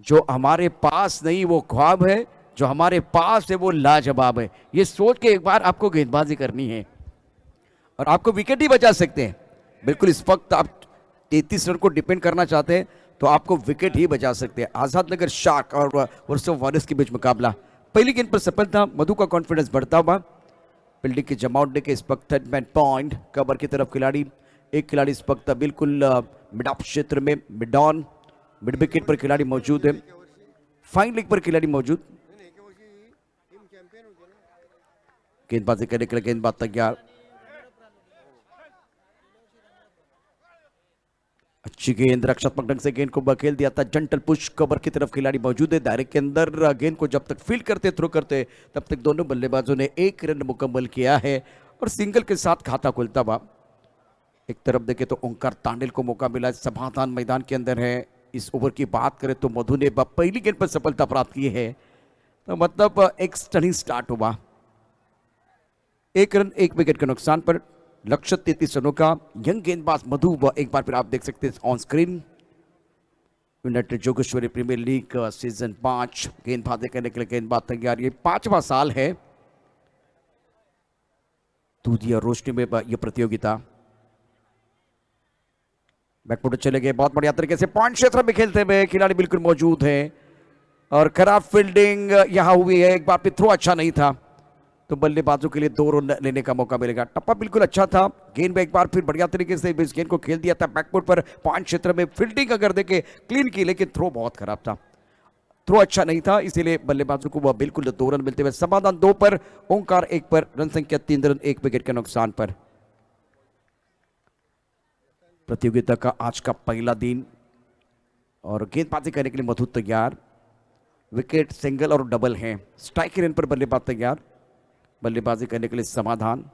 जो हमारे पास नहीं वो ख्वाब है, जो हमारे पास है वो लाजवाब है। ये सोच के एक बार आपको गेंदबाजी करनी है और आपको विकेट ही बचा सकते हैं। बिल्कुल इस वक्त आप 33 रन को डिपेंड करना चाहते हैं तो आपको विकेट ही बचा सकते हैं। आजाद नगर शार्क और वर्सोवा वॉरियर्स के बीच मुकाबला। पहली गेंद पर सफल था। मधु का कॉन्फिडेंस बढ़ता हुआ। फील्डिंग के जमावट के इस वक्त थर्ड मैन पॉइंट कवर की तरफ खिलाड़ी। एक खिलाड़ी इस वक्त बिल्कुल मिड ऑफ क्षेत्र में, मिड ऑन, मिड विकेट पर खिलाड़ी मौजूद है। फाइन लेग पर खिलाड़ी मौजूद। गेंदबाजी करने के लिए गेंदबाज तैयार। अच्छी गेंद, रक्षात्मक ढंग से गेंद को बखेल दिया था। जंटल पुश, कवर की तरफ खिलाड़ी मौजूद है। दायरे के अंदर गेंद को जब तक फील्ड करते, थ्रो करते, तब तक दोनों बल्लेबाजों ने 1 रन मुकम्मल किया है और सिंगल के साथ खाता खुलता हुआ। एक तरफ देखें तो ओंकार तांडेल को मौका मिला, समाधान मैदान के अंदर है। इस ओवर की बात करें तो मधु ने पहली गेंद पर सफलता प्राप्त की है, तो मतलब एक स्टनिंग स्टार्ट हुआ। 1 रन 1 विकेट के नुकसान पर लक्ष्य 33 रनों का। यंग गेंदबाज मधु एक बार फिर आप देख सकते हैं on screen. United Jogeshwari premiere league season 5 गेंदबाजी करने के लिए गेंदबाज तैयार। ये 5वां साल है दूधिया रोशनी में यह प्रतियोगिता। बैकफुट चले गए बहुत बढ़िया तरीके से। पॉइंट क्षेत्र में खेलते हुए खिलाड़ी बिल्कुल मौजूद है और खराब फील्डिंग यहां हुई है। एक बार फिर थ्रो अच्छा नहीं था। तो बल्लेबाजों के लिए 2 रन लेने का मौका मिलेगा। टप्पा बिल्कुल अच्छा था, गेंद में एक बार फिर बढ़िया तरीके से इस गेंद को खेल दिया था बैकफुट पर, पॉइंट क्षेत्र में फील्डिंग अगर देखे क्लीन की, लेकिन थ्रो बहुत खराब था, थ्रो अच्छा नहीं था, इसीलिए बल्लेबाजों को वह बिल्कुल 2 रन मिलते हुए। समाधान 2 पर, ओंकार 1 पर, रन संख्या 3 रन 1 विकेट के नुकसान पर। प्रतियोगिता का आज का पहला दिन और गेंदबाजी करने के लिए मधु तैयार, विकेट सिंगल और डबल हैं, स्ट्राइक रेन पर बल्लेबाज तैयार, बल्लेबाजी करने के लिए समाधान।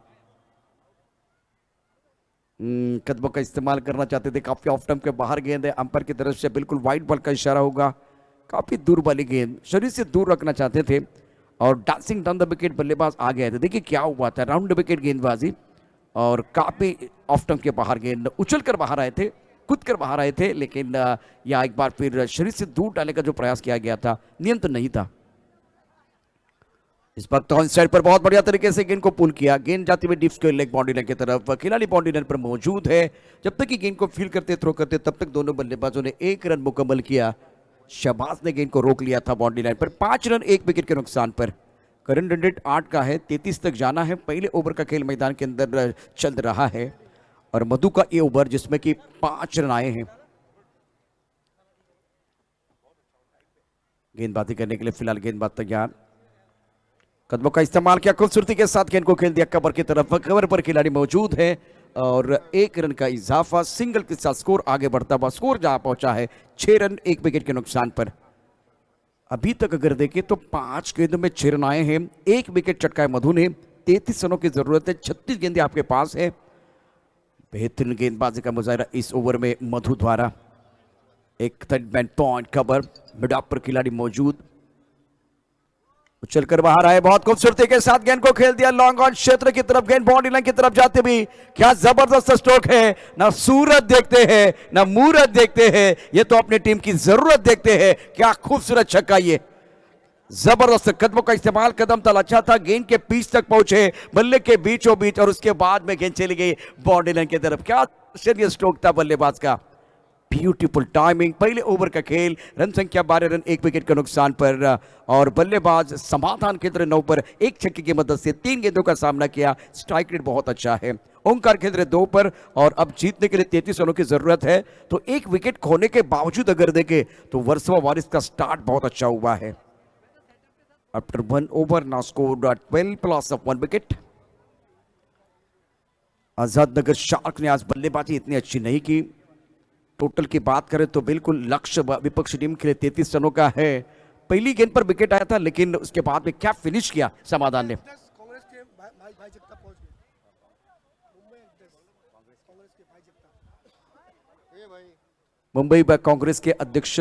कदमों का इस्तेमाल करना चाहते थे, काफी ऑफ टर्म के बाहर गेंद है, अंपायर की तरफ से बिल्कुल वाइड बॉल का इशारा होगा, काफी दूर वाली गेंद, शरीर से दूर रखना चाहते थे और डांसिंग डाउन द विकेट बल्लेबाज आ गए थे। देखिए क्या हुआ था, राउंड विकेट गेंदबाजी और काफी ऑफ टर्म के बाहर गेंद, उछल कर बाहर आए थे, कूद कर बाहर आए थे, लेकिन यहाँ एक बार फिर शरीर से दूर डालने का जो प्रयास किया गया था, नियंत्रण नहीं था। इस वक्त ऑन साइड पर बहुत बढ़िया तरीके से गेंद को पुल किया, गेंद जाती हुई deep square leg boundary line की तरफ, खिलाड़ी बाउंड्री लाइन पर मौजूद है। जब तक कि गेंद को फील करते थ्रो करते तब तक दोनों बल्लेबाजों ने 1 रन मुकम्मल किया। शहबाज ने गेंद को रोक लिया था बाउंड्री लाइन पर, 5 रन 1 विकेट के नुकसान पर। करंट रन रेट 8 का है, 33 तक जाना है। पहले ओवर का खेल मैदान के अंदर चल रहा है और मधु का ये ओवर जिसमें कि 5 रन आए हैं। गेंदबाजी करने के लिए फिलहाल गेंदबाज तैयार, कदमों का इस्तेमाल किया, खूबसूरती के साथ गेंद को खेल दिया कवर की तरफ, कवर पर खिलाड़ी मौजूद है और 1 रन का इजाफा, सिंगल के साथ स्कोर आगे बढ़ता हुआ, स्कोर जहां पहुंचा है 6 रन 1 विकेट के नुकसान पर। अभी तक अगर देखें तो 5 गेंदों में 6 रन आए हैं, 1 विकेट चटका है मधु ने, 33 रनों की जरूरत है, 36 गेंदें आपके पास है। बेहतरीन गेंदबाजी का मुजाहरा इस ओवर में मधु द्वारा। एक third man point cover, mid of पर खिलाड़ी मौजूद, उछलकर बाहर आए, बहुत खूबसूरती के साथ गेंद को खेल दिया लॉन्ग ऑन क्षेत्र की तरफ, गेंद बाउंड्री लाइन की तरफ जाते भी, क्या जबरदस्त स्ट्रोक है। ना सूरत देखते हैं ना मूरत देखते हैं, ये तो अपनी टीम की जरूरत देखते हैं। क्या खूबसूरत छक्का, ये जबरदस्त कदमों का इस्तेमाल, कदम तल अच्छा था, गेंद के बीच तक पहुंचे, बल्ले के बीचों बीच और उसके बाद में गेंद चली गई बाउंड्री लाइन की तरफ। क्या सीरियस स्ट्रोक था बल्लेबाज का, ब्यूटीफुल टाइमिंग। पहले ओवर का खेल, रन संख्या 12 रन 1 विकेट के नुकसान पर और बल्लेबाज समाधान के तरह 9 पर 1 छक्के की मदद से 3 गेंदों का सामना किया। स्ट्राइक रेट बहुत अच्छा है। ओंकार खेल रहे 2 पर और अब जीतने के लिए 33 रनों की जरूरत है। तो 1 विकेट खोने के बावजूद अगर देखें तो वर्षवा वारिस का स्टार्ट बहुत अच्छा हुआ है। After 1 over now score 12 plus of 1 wicket. Azad Nagar shark ने आज बल्लेबाजी इतनी अच्छी नहीं की। टोटल की बात करें तो बिल्कुल लक्ष्य विपक्षी टीम के लिए 33 रनों का है। पहली गेंद पर विकेट आया था, लेकिन उसके बाद में क्या फिनिश किया समाधान ने। मुंबई कांग्रेस के अध्यक्ष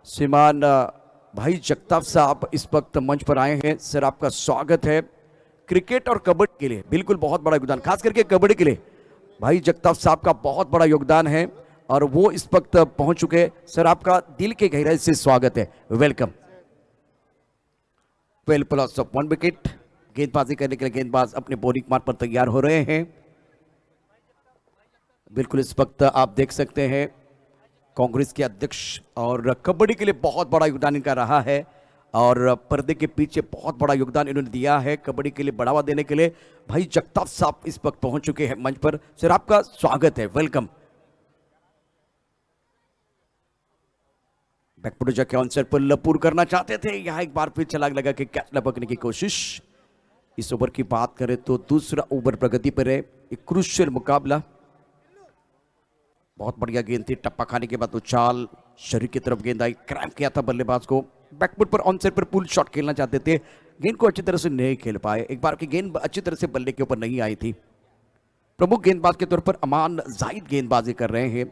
श्रीमान भाई जगताप साहब इस वक्त मंच पर आए हैं। सर आपका स्वागत है। क्रिकेट और कबड्डी के लिए बिल्कुल बहुत बड़ा योगदान, खास करके कबड्डी के लिए भाई जगताप साहब का बहुत बड़ा योगदान है और वो इस वक्त पहुंच चुके हैं। सर आपका दिल के गहराई से स्वागत है, वेलकम। 12 plus of 1 wicket. गेंदबाजी करने के लिए गेंदबाज अपने बॉलिंग मार्ग पर तैयार हो रहे हैं। बिल्कुल इस वक्त आप देख सकते हैं कांग्रेस के अध्यक्ष और कबड्डी के लिए बहुत बड़ा योगदान इनका रहा है और पर्दे के पीछे बहुत बड़ा योगदान इन्होंने दिया है कबड्डी के लिए बढ़ावा देने के लिए। भाई जगताप साहब इस वक्त पहुंच चुके हैं मंच पर। सर आपका स्वागत है, वेलकम। बैकफुट जाके ऑन साइड पर लपूर करना चाहते थे, यहां एक बार फिर छलांग लगा के कैच लपकने की कोशिश। इस ओवर की बात करें तो दूसरा ओवर प्रगति पर है। एक क्रूशियल मुकाबला, बहुत बढ़िया गेंद थी, टप्पा खाने के बाद उछाल, शरीर की तरफ गेंद आई, क्रैम्प किया था बल्लेबाज को। बैकफुट पर ऑन साइड पर पुल शॉट खेलना चाहते थे, गेंद को अच्छी तरह से नहीं खेल पाए। एक बार की गेंद अच्छी तरह से बल्ले के ऊपर नहीं आई थी। प्रमुख गेंदबाज के तौर पर अमान जाहिद गेंदबाजी कर रहे हैं।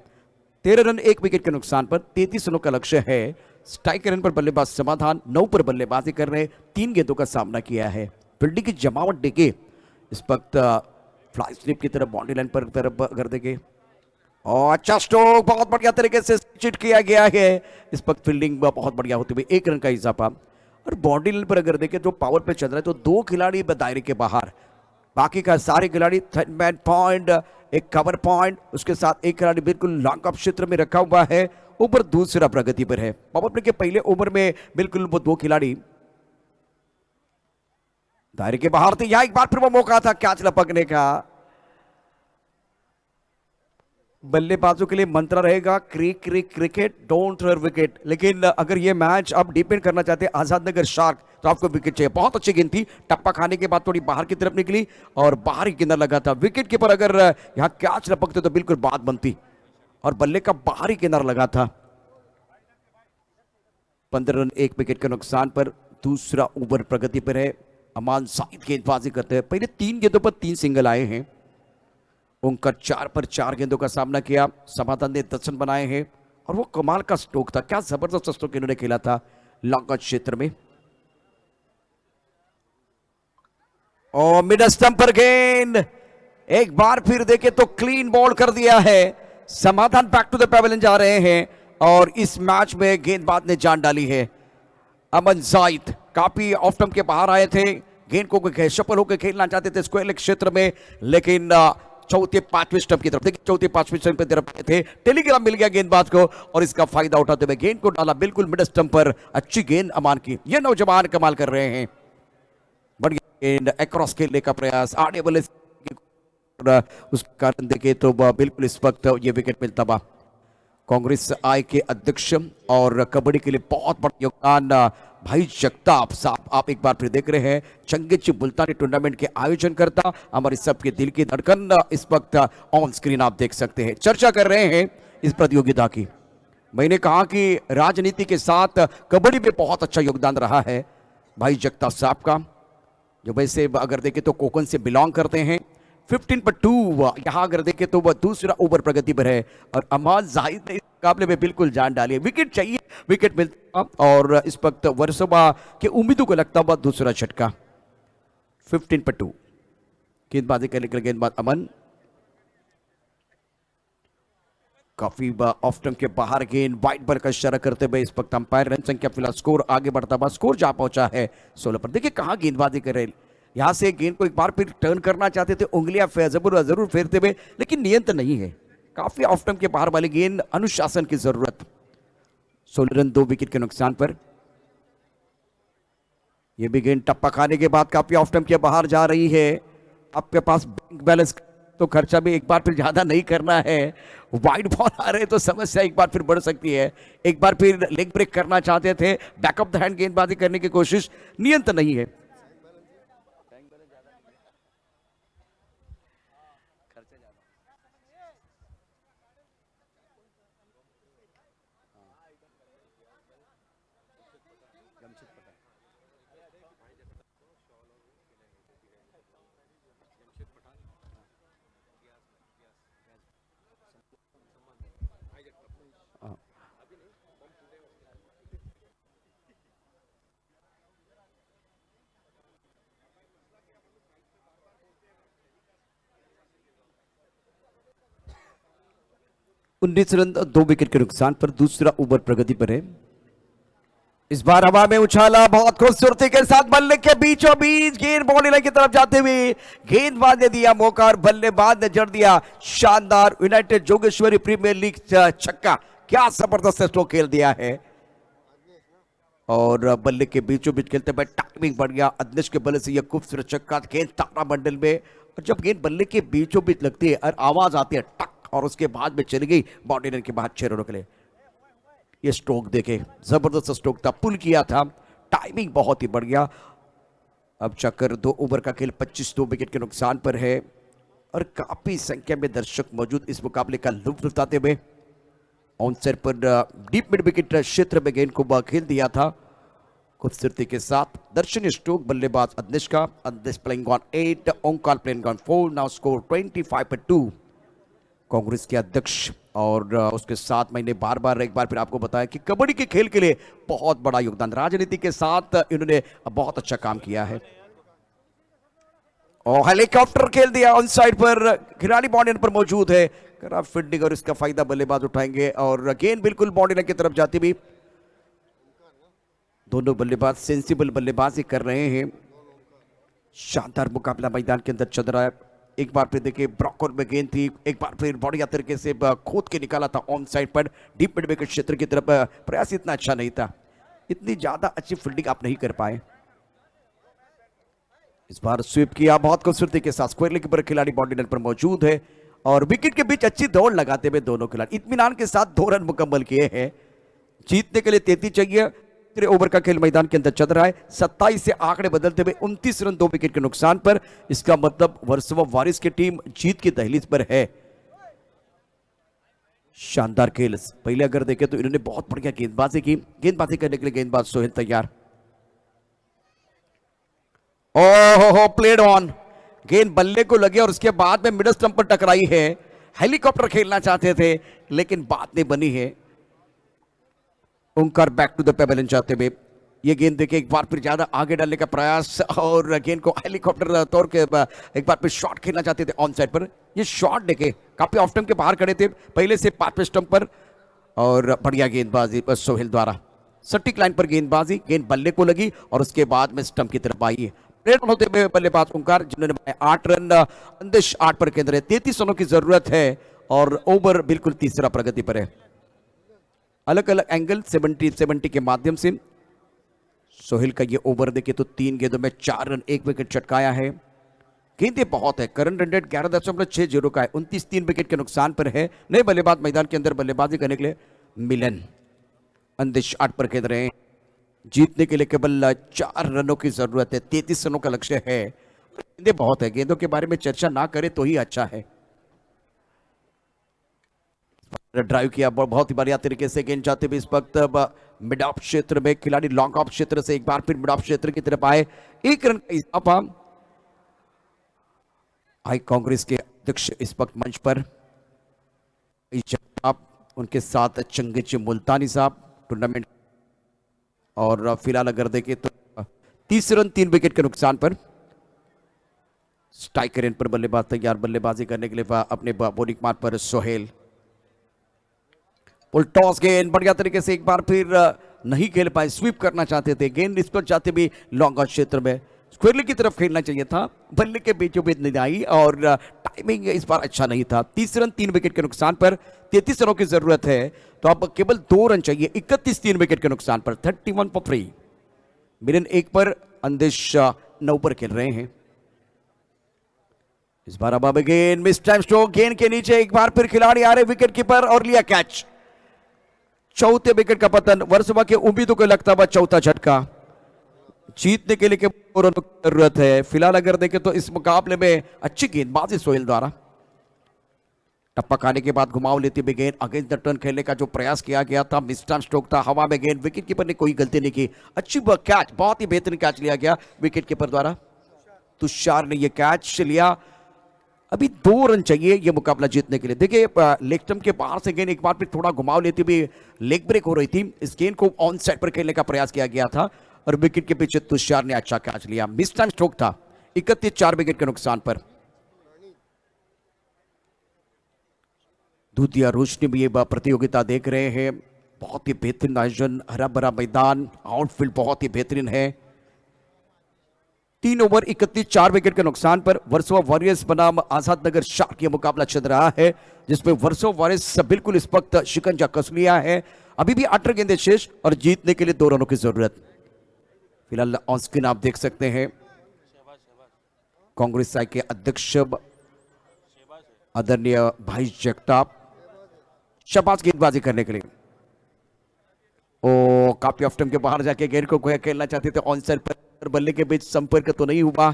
13 रन 1 विकेट के नुकसान पर 33 रनों का लक्ष्य है। स्ट्राइक रन पर बल्लेबाज समाधान 9 पर बल्लेबाजी कर रहे, 3 गेंदों का सामना किया है। फील्डिंग की जमावट देखे इस वक्त फ्लाई स्लिप की तरफ बाउंड्री लाइन पर तरफ अगर देखे और अच्छा स्ट्रोक बहुत बढ़िया तरीके से चिट किया गया है। इस वक्त फील्डिंग बहुत बढ़िया होती हुई 1 रन का इजाफा। और बाउंड्री लाइन पर अगर देखें जो पावर पे चल रहा है तो 2 खिलाड़ी दायरे के बाहर, बाकी का सारे खिलाड़ी थर्ड मैन पॉइंट, एक कवर पॉइंट, उसके साथ एक खिलाड़ी बिल्कुल लॉन्ग ऑफ क्षेत्र में रखा हुआ है। ऊपर दूसरा प्रगति पर है। पावर प्ले के पहले ओवर में बिल्कुल वो 2 खिलाड़ी दायरे के बाहर थे, यहां एक बार फिर वो मौका था कैच लपकने का। बल्लेबाजों के लिए मंत्र रहेगा क्रिकेट डोंट थ्रो विकेट। लेकिन अगर ये मैच आप डिपेंड करना चाहते हैं आजाद नगर शार्क तो आपको विकेट चाहिए। बहुत अच्छी गेंद थी, टप्पा खाने के बाद थोड़ी बाहर की तरफ निकली और बाहर ही किनारा लगा था। विकेट कीपर अगर यहां कैच लपकते तो बिल्कुल बात बनती और बल्ले का बाहरी किनारा लगा था। 15 रन 1 विकेट के नुकसान पर दूसरा ओवर प्रगति पर है। अमान जाहिद गेंदबाजी करते हैं। पहले 3 गेंदों पर 3 सिंगल आए हैं। उनका 4 पर 4 गेंदों का सामना किया। समाधान ने 10 रन बनाए हैं और वो कमाल का स्ट्रोक था। क्या जबरदस्त स्ट्रोक इन्होंने खेला था लॉन्ग क्षेत्र में। और मिड स्टंप पर गेंद एक बार फिर देखे तो क्लीन बॉल कर दिया है। समाधान बैक टू द पेविलियन जा रहे हैं और इस मैच में गेंदबाज ने जान डाली है। अमन जाहिद काफी ऑफ स्टंप के बाहर आए थे, गेंद को सफल होकर खेलना चाहते थे स्क्वायर लेग क्षेत्र में, लेकिन चौथे 5वें स्टंप की तरफ, देखिए चौथे 5वें स्टंप की तरफ थे, टेलीग्राम मिल गया गेंदबाज को और इसका फायदा उठाते हुए गेंद को डाला बिल्कुल मिड स्टंप पर। अच्छी गेंद अमान की, ये नौजवान कमाल कर रहे हैं। बढ़िया गेंद अक्रॉस खेलने का प्रयास, आने वाले उस कारण देखे तो बिल्कुल इस वक्त ये विकेट मिलता हुआ। कांग्रेस आई के अध्यक्ष और कबड्डी के लिए बहुत बड़ा योगदान भाई जगताप साहब, आप एक बार फिर देख रहे हैं चंगेज मुल्तानी टूर्नामेंट के आयोजन करता हमारे सबके दिल की धड़कन इस वक्त ऑन स्क्रीन आप देख सकते हैं। चर्चा कर रहे हैं इस प्रतियोगिता की। मैंने कहा कि राजनीति के साथ कबड्डी में बहुत अच्छा योगदान रहा है भाई जगताप साहब का, जो वैसे अगर देखें तो कोकन से बिलोंग करते हैं। 15 पर 2 यहां अगर देखें तो वह दूसरा ओवर प्रगति पर है और अमान जाहिद ने इस मुकाबले में बिल्कुल जान डाली है। विकेट चाहिए, विकेट मिलता और इस वक्त वर्सोबा के उम्मीदों को लगता हुआ दूसरा झटका। 15 पर 2 गेंदबाजी करने के लिए गेंदबाज अमन, काफी ऑफ स्टंप के बाहर गेंद वाइड बॉल का इशारा करते हुए इस वक्त अंपायर रन संख्या फिलहाल स्कोर आगे बढ़ता हुआ, स्कोर जहां पहुंचा है 16 पर। देखिए कहां गेंदबाजी कर रहे, यहां से गेंद को एक बार फिर टर्न करना चाहते थे, उंगलियां जरूर फेरते हुए, लेकिन नियंत्रण नहीं है। काफी ऑफ स्टंप के बाहर वाली गेंद, अनुशासन की जरूरत। 16 रन 2 विकेट के नुकसान पर। यह भी गेंद टप्पा खाने के बाद काफी ऑफ स्टंप के बाहर जा रही है। आपके पास बैंक बैलेंस तो खर्चा भी एक बार फिर ज्यादा नहीं करना है। वाइड बॉल आ रहे तो समस्या एक बार फिर बढ़ सकती है। एक बार फिर लेग ब्रेक करना चाहते थे, बैकअप द हैंड गेंदबाजी करने की कोशिश, नियंत्रण नहीं है। उन्नीस रन 2 विकेट के नुकसान पर दूसरा ओवर प्रगति पर है। इस बार हवा में उछाला बहुत खूबसूरती के साथ, बल्ले के बीचों बीच गेंद बॉडी लाइन की तरफ जाते हुए गेंदबाज ने दिया मौका और बल्लेबाज ने जड़ दिया शानदार यूनाइटेड जोगेश्वरी प्रीमियर लीग छक्का। क्या जबरदस्त स्ट्रोक खेल दिया है और बल्ले के बीचों बीच खेलते हुए टाइमिंग बढ़ गया। अदनिश के बल्ले से यह खूबसूरत छक्का, गेंद तारा मंडल में, और जब गेंद बल्ले के बीचों बीच लगती है और आवाज आती है टक, और उसके बाद में चली गई बाउंड्री लाइन के बाद 6 रनों के लिए। ये स्ट्रोक देखे, जबरदस्त स्ट्रोक था, पुल किया था, टाइमिंग बहुत ही बढ़ गया। अब चक्कर 2 ओवर का खेल 25 विकेट के नुकसान पर है और काफी संख्या में दर्शक मौजूद इस मुकाबले का लुत्फ उठाते हुए। ऑनसेट पर डीप मिड विकेट क्षेत्र में गेंद को खेल दिया था खूबसूरती के साथ। दर्शनीय स्ट्रोक बल्लेबाज अदनिश का। Adnish playing on 8, Omkar playing on 4, now score 25 पर 2। कांग्रेस के अध्यक्ष और उसके साथ मैंने बार बार एक बार फिर आपको बताया कि कबड्डी के खेल के लिए बहुत बड़ा योगदान, राजनीति के साथ इन्होंने बहुत अच्छा काम किया है। और हेलीकॉप्टर खेल दिया ऑन साइड पर, खिलाड़ी बाउंड्री पर मौजूद है, खराब फील्डिंग और इसका फायदा बल्लेबाज उठाएंगे और गेंद बिल्कुल बाउंड्री की तरफ जाती भी। दोनों बल्लेबाज सेंसिबल बल्लेबाजी कर रहे हैं। शानदार मुकाबला मैदान के अंदर चल रहा है। एक बार फिर देखिए ब्रॉकर में गेंद थी, एक बार फिर बढ़िया तरीके से खोद के निकाला था ऑन साइड पर, डीप मिड विकेट क्षेत्र की तरफ। प्रयास इतना अच्छा नहीं था, इतनी ज्यादा अच्छी फील्डिंग आप नहीं कर पाए। इस बार स्वीप किया बहुत खूबसूरती के साथ, स्क्वायर लेग के ऊपर खिलाड़ी बाउंड्री लाइन पर मौजूद है और विकेट के बीच अच्छी दौड़ लगाते हुए दोनों खिलाड़ी इत्मीनान के साथ 2 रन मुकम्मल किए हैं। जीतने के लिए 33 चाहिए। तीसरे ओवर का खेल मैदान के अंदर चल रहा है। 27 से आंकड़े बदलते हुए 29 रन 2 विकेट के नुकसान पर। इसका मतलब वर्सोवा वारिस की टीम जीत की दहलीज पर है। शानदार खेल। पहले अगर देखें तो इन्होंने बहुत बढ़िया गेंदबाजी की। गेंदबाजी करने के लिए गेंदबाज सोहेल तैयार। ओहो, प्लेड ऑन। गेंद बल्ले को लगे और उसके बाद में मिडल स्टंप पर टकराई है। हेलीकॉप्टर खेलना चाहते थे लेकिन बात नहीं बनी है। ओंकार बैक टू द पेवेलियन चाहते हुए ये गेंद देखे एक बार फिर ज्यादा आगे डालने का प्रयास और गेंद को हेलीकॉप्टर तौर के एक बार फिर शॉट खेलना चाहते थे ऑन साइड पर। ये शॉट देखे काफी ऑफ स्टंप के बाहर खड़े थे पहले से 5वें स्टंप पर और बढ़िया गेंदबाजी सोहेल द्वारा सटीक लाइन पर गेंदबाजी। गेंद बल्ले को लगी और उसके बाद में स्टंप की तरफ आई है। प्लेट होते हुए बल्लेबाज ओंकार जिन्होंने बनाए 8 रन। अंदेश 8 पर केंद्र है। 33 रनों की जरूरत है और ओवर बिल्कुल तीसरा प्रगति पर है। अलग अलग एंगल 70 के माध्यम से सोहेल का ये ओवर देखे तो 3 गेंदों में 4 रन 1 विकेट चटकाया है। गेंदें बहुत है। करंट रन रेट 11.60 का है। 29 3 विकेट के नुकसान पर है। नए बल्लेबाज मैदान के अंदर बल्लेबाजी करने के लिए मिलन। अंदेश 8 पर खेल रहे हैं। जीतने के लिए केवल 4 रनों की जरूरत है। 33 रनों का लक्ष्य है। गेंदें बहुत है। गेंदों के बारे में चर्चा ना करें तो ही अच्छा है। ड्राइव किया बहुत ही बढ़िया तरीके से गेंद जाते हुए इस वक्त मिड ऑफ क्षेत्र में खिलाड़ी लॉन्ग ऑफ क्षेत्र से एक बार फिर मिड ऑफ क्षेत्र की तरफ आए। 1 रन का इजाफा। आई कांग्रेस के अध्यक्ष इस वक्त मंच पर उनके साथ चंगेज मुल्तानी साहब टूर्नामेंट और फिलहाल अगर देखें तो 30 रन 3 विकेट के नुकसान पर। स्ट्राइकर एंड पर बल्लेबाज तैयार बल्लेबाजी करने के लिए अपने बॉलिंग मार्ग पर सोहेल। फुल टॉस गेंद बढ़िया तरीके से एक बार फिर नहीं खेल पाए। स्वीप करना चाहते थे। गेंद इस पर जाते भी लॉन्ग ऑफ क्षेत्र में स्क्वायर लेग की तरफ खेलना चाहिए था। बल्ले के बीचों बीच नहीं आई और टाइमिंग इस बार अच्छा नहीं था। 30 रन 3 विकेट के नुकसान पर। 33 रनों की जरूरत है तो अब केवल 2 रन चाहिए। 31 3 विकेट के नुकसान पर। 31 फॉर 3। मिलन 1 पर अंदेश 9 पर खेल रहे हैं। इस बार अब गेंद मिस टाइम स्ट्रोक। गेंद के नीचे एक बार फिर खिलाड़ी आ रहे विकेट कीपर और लिया कैच। चौथे विकेट का पतन। वर्सोवा के उम्मीदों को लगता हुआ चौथा झटका। जीतने के लिए केवल जरूरत है। फिलहाल अगर देखें तो इस मुकाबले में अच्छी गेंदबाजी सोहेल द्वारा। टप्पा खाने के बाद घुमाव लेते हुए गेंद अगेंस्ट द टर्न खेलने का जो प्रयास किया गया था मिस टाइम स्ट्रोक था। हवा में गेंद विकेट कीपर ने कोई गलती नहीं की। अच्छी कैच बहुत ही बेहतरीन कैच लिया गया विकेट कीपर द्वारा। तुषार ने यह कैच लिया। अभी 2 रन चाहिए यह मुकाबला जीतने के लिए। देखिए लेग स्टंप के बाहर से गेंद एक बार फिर थोड़ा घुमाव लेते हुए लेग ब्रेक हो रही थी। इस गेंद को ऑन साइड पर खेलने का प्रयास किया गया था और विकेट के पीछे तुषार ने अच्छा कैच लिया। मिस टाइम स्ट्रोक था। 31 4 विकेट के नुकसान पर। दूतिया रोशनी भी ये प्रतियोगिता देख रहे हैं। बहुत ही बेहतरीन आयोजन। हरा भरा मैदान। आउटफील्ड बहुत ही बेहतरीन है। 3 ओवर 31 4 विकेट के नुकसान पर वर्सोवा वॉरियर्स बनाम आजाद नगर शार्क ये मुकाबला चल रहा है जिसमें वर्सोवा वॉरियर्स बिल्कुल इस वक्त शिकंजा कस लिया है। अभी भी 18 गेंदें शेष और जीतने के लिए 2 रनों की जरूरत। फिलहाल ऑन स्क्रीन आप देख सकते हैं कांग्रेस साई के अध्यक्ष आदरणीय भाई जगताप शाबाश गेंदबाजी करने के लिए। ओ काफी ऑफ स्टंप के बाहर जाके गेंद को खेलना चाहते थे ऑन साइड पर। बल्ले के बीच संपर्क तो नहीं हुआ।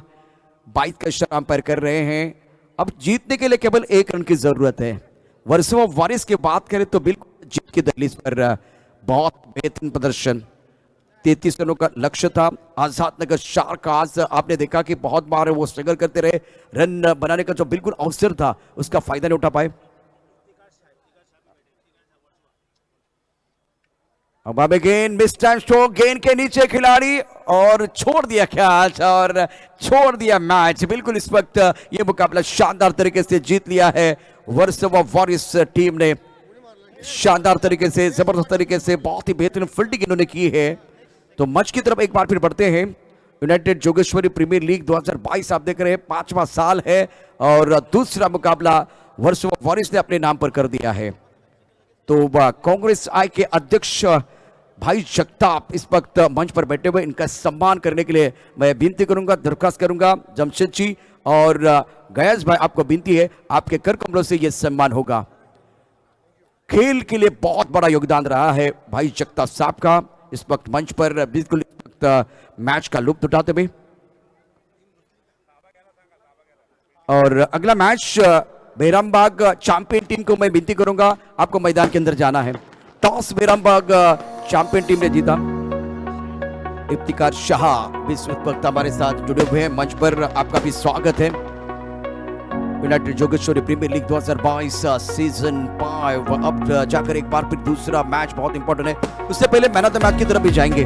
22 का इशारा अंपायर कर रहे हैं। अब जीतने के लिए केवल 1 रन की जरूरत है। वर्सोवा वारिस की बात करें तो बिल्कुल जीत की दहलीज पर बहुत बेहतरीन प्रदर्शन। 33 रनों का लक्ष्य था। आजाद नगर शार्क आज आपने देखा कि बहुत बार वो स्ट्रगल करते रहे। रन बनाने का जो बिल्कुल अवसर था उसका फायदा नहीं उठा पाए। अब गेंद मिस टाइम स्ट्रोक। गेंद के नीचे खिलाड़ी और छोड़ दिया कैच और छोड़ दिया मैच। बिल्कुल इस वक्त ये मुकाबला शानदार तरीके से जीत लिया है वर्सोवा वॉरियर्स टीम ने। शानदार तरीके से जबरदस्त तरीके से बहुत ही बेहतरीन फील्डिंग इन्होंने की है। तो मैच की तरफ एक बार फिर बढ़ते हैं। यूनाइटेड जोगेश्वरी प्रीमियर लीग 2022 आप देख रहे हैं 5वां साल है और दूसरा मुकाबला वर्सोवा वॉरियर्स ने अपने नाम पर कर दिया है। तो कांग्रेस आई के अध्यक्ष भाई जगताप इस वक्त मंच पर बैठे हुए, इनका सम्मान करने के लिए मैं विनती करूंगा, दरख्वास्त करूंगा जमशेद जी और गयास भाई, आपको विनती है, आपके कर कमलों से यह सम्मान होगा। खेल के लिए बहुत बड़ा योगदान रहा है भाई जगताप साहब का, इस वक्त मंच पर बिल्कुल इस वक्त मैच का लुत्फ उठाते हुए। और अगला मैच बेरामबाग चैंपियन टीम को मैं विनती करूंगा, आपको मैदान के अंदर जाना है। टॉस बेरामबाग चैंपियन टीम ने जीता। इफ्तिकार शाह भी इस वक्त हमारे साथ जुड़े हुए हैं मंच पर, आपका भी स्वागत है। United Jogeshwari premiere League 2022 season 5 अब जाकर एक बार फिर दूसरा मैच बहुत इंपॉर्टेंट है। उससे पहले मैन ऑफ द मैच की तरफ भी जाएंगे।